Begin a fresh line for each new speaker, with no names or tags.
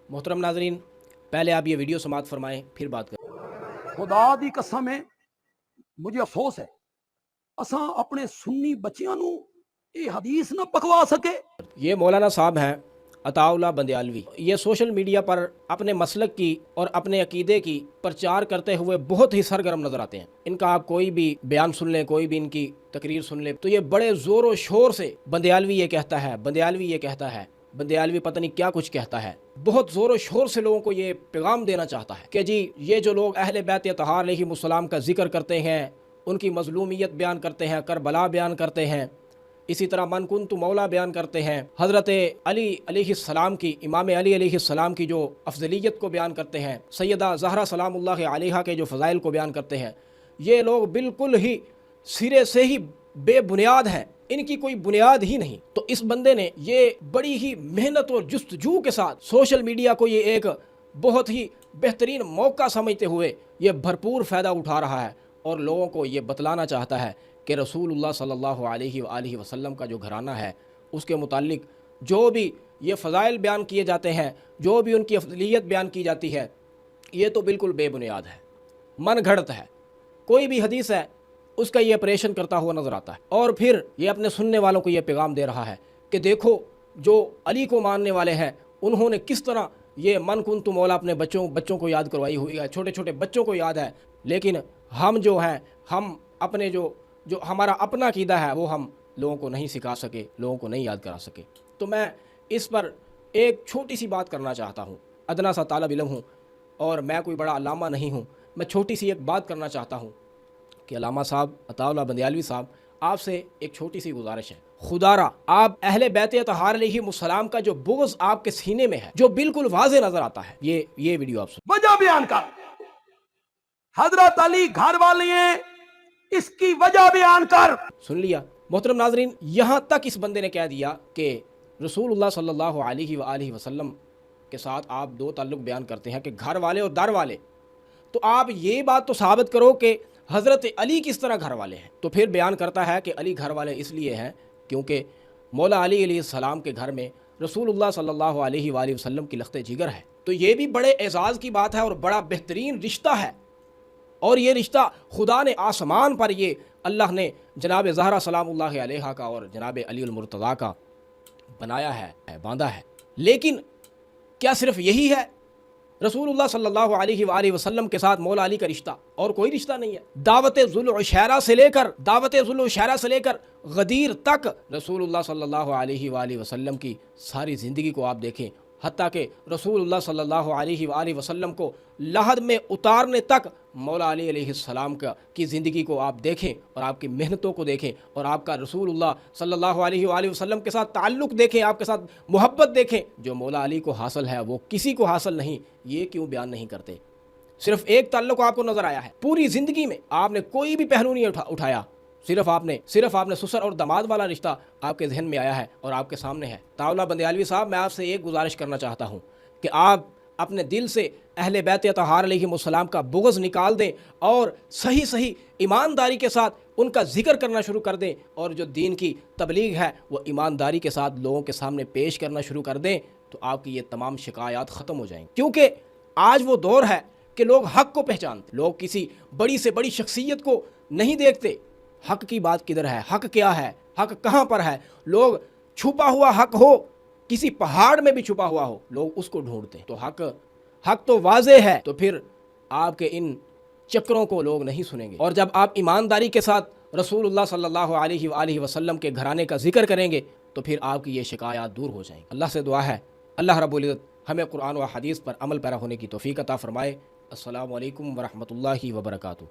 मोहतरम नाजरीन, पहले आप ये वीडियो समाप्त फरमाएं, फिर बात करें।
खुदा दी कसम है, मुझे अफसोस है असा अपने सुन्नी बच्चियां नू ये हदीस ना पकवा सके।
ये मौलाना साहब हैं अताउल्लाह बंदयालवी। ये सोशल मीडिया पर अपने मसलक की और अपने अकीदे की प्रचार करते हुए बहुत ही सरगर्म नजर आते हैं। इनका आप कोई भी बयान सुन लें, कोई भी इनकी तकरीर सुन लें, तो ये बड़े ज़ोर व शोर से बंदयालवी ये कहता है, बंदयालवी ये कहता है, बंदयालवी पता नहीं क्या कुछ कहता है। बहुत ज़ोर व शोर से लोगों को ये पैगाम देना चाहता है कि जी ये जो लोग अहले बैत तहार अलैहिमुस्सलाम का जिक्र करते हैं, उनकी मजलूमियत बयान करते हैं, करबला बयान करते हैं, इसी तरह मन कुन्तु मौला बयान करते हैं, हज़रत अली अलैहिस्सलाम की, इमाम अली अलैहिस्सलाम की जो अफजलियत को बयान करते हैं, सैयदा ज़हरा सलामुल्लाह अलैहा के जो फ़ज़ाइल को बयान करते हैं, ये लोग बिल्कुल ही सिरे से ही बेबुनियाद हैं, इनकी कोई बुनियाद ही नहीं। तो इस बंदे ने ये बड़ी ही मेहनत और जुस्तजू के साथ सोशल मीडिया को ये एक बहुत ही बेहतरीन मौका समझते हुए ये भरपूर फ़ायदा उठा रहा है और लोगों को ये बतलाना चाहता है कि रसूलुल्लाह सल्लल्लाहु अलैहि वसल्लम का जो घराना है उसके मुतालिक जो भी ये फ़ज़ाइल बयान किए जाते हैं, जो भी उनकी अफजलियत बयान की जाती है, ये तो बिल्कुल बेबुनियाद है, मन घड़त है। कोई भी हदीस है उसका ये ऑपरेशन करता हुआ नज़र आता है और फिर ये अपने सुनने वालों को ये पैगाम दे रहा है कि देखो जो अली को मानने वाले हैं उन्होंने किस तरह ये मन कुन्तु मौला अपने बच्चों को याद करवाई हुई है, छोटे छोटे बच्चों को याद है, लेकिन हम जो हैं, हम अपने जो हमारा अपना अकीदा है वो हम लोगों को नहीं सिखा सके, लोगों को नहीं याद करा सके। तो मैं इस पर एक छोटी सी बात करना चाहता हूँ। अदना सा तालिब इल्म हूँ और मैं कोई बड़ा अल्लामा नहीं हूँ। मैं छोटी सी एक बात करना चाहता हूँ कि अल्लामा साहब अताउल्लाह बंदयालवी साहब, आपसे एक छोटी सी गुजारिश है, खुदारा आप अहले बैत तहार अलैहिमुस्सलाम का जो बुग़्ज़ आपके सीने में है, जो बिल्कुल वाज़े नज़र आता है, ये वीडियो आप सुन।
वजह बयान कर, हजरत अली घर वाले हैं, इसकी वजह बयान कर।
सुन लिया मोहतरम नाजरीन, यहाँ तक इस बंदे ने कह दिया कि रसूलुल्लाह सल्लल्लाहु अलैहि वसल्लम के साथ आप दो ताल्लुक़ बयान करते हैं कि घर वाले और दर वाले, तो आप ये बात तो साबित करो कि हज़रत अली किस तरह घर वाले हैं। तो फिर बयान करता है कि अली घर वाले इसलिए हैं क्योंकि मौला अली अलैहिस्सलाम के घर में रसूलुल्लाह सल्लल्लाहु अलैहि वसल्लम की लख्त जिगर है। तो ये भी बड़े एजाज़ की बात है और बड़ा बेहतरीन रिश्ता है, और ये रिश्ता खुदा ने आसमान पर ये अल्लाह ने जनाब ज़हरा सलामुल्लाह अलैहा का और जनाब अली अल मुर्तज़ा का बनाया है, बांधा है। लेकिन क्या सिर्फ यही है रसूलुल्लाह सल्लल्लाहु अलैहि वसल्लम के साथ मौला अली का रिश्ता, और कोई रिश्ता नहीं है? दावत ज़ुल-उशैरा से लेकर गदीर तक रसूलुल्लाह सल्लल्लाहु अलैहि वसल्लम की सारी ज़िंदगी को आप देखें, हत्ता कि रसूलुल्लाह सल्लल्लाहु अलैहि वसल्लम को लहद में उतारने तक मौला अली अलैहिस्सलाम की ज़िंदगी को आप देखें और आपकी मेहनतों को देखें और आपका रसूलुल्लाह सल्लल्लाहु अलैहि वसल्लम के साथ ताल्लुक़ देखें, आपके साथ मोहब्बत देखें। जो मौला अली को हासिल है वो किसी को हासिल नहीं, ये क्यों बयान नहीं करते? सिर्फ एक ताल्लुक़ आपको नज़र आया है, पूरी ज़िंदगी में आपने कोई भी पहलू नहीं उठाया, सिर्फ आपने ससुर और दामाद वाला रिश्ता आपके जहन में आया है और आपके सामने है। अताउल्लाह बंदयालवी साहब, मैं आपसे एक गुजारिश करना चाहता हूँ कि आप अपने दिल से अहले बैत तहार अलैहिमुस्सलाम का बुग़्ज़ निकाल दें और सही ईमानदारी के साथ उनका जिक्र करना शुरू कर दें, और जो दीन की तबलीग है वो ईमानदारी के साथ लोगों के सामने पेश करना शुरू कर दें, तो आपकी ये तमाम शिकायत ख़त्म हो जाएंगी। क्योंकि आज वो दौर है कि लोग हक़ को पहचानते, लोग किसी बड़ी से बड़ी शख्सियत को नहीं देखते। हक़ की बात किधर है? हक़ क्या है? हक़ कहाँ पर है? लोग छुपा हुआ हक़ हो, किसी पहाड़ में भी छुपा हुआ हो, लोग उसको ढूंढते। तो हक़ तो वाज़े है, तो फिर आपके इन चक्रों को लोग नहीं सुनेंगे। और जब आप ईमानदारी के साथ रसूलुल्लाह सल्लल्लाहु अलैहि वसल्लम के घराने का जिक्र करेंगे तो फिर आपकी ये शिकायत दूर हो जाएंगी। अल्लाह से दुआ है अल्लाह रब्बुल इज़्ज़त हमें कुरान व हदीस पर अमल पैरा होने की तौफीक अता फ़रमाए। अस्सलामु अलैकुम व रहमतुल्लाहि व बरकातुहू।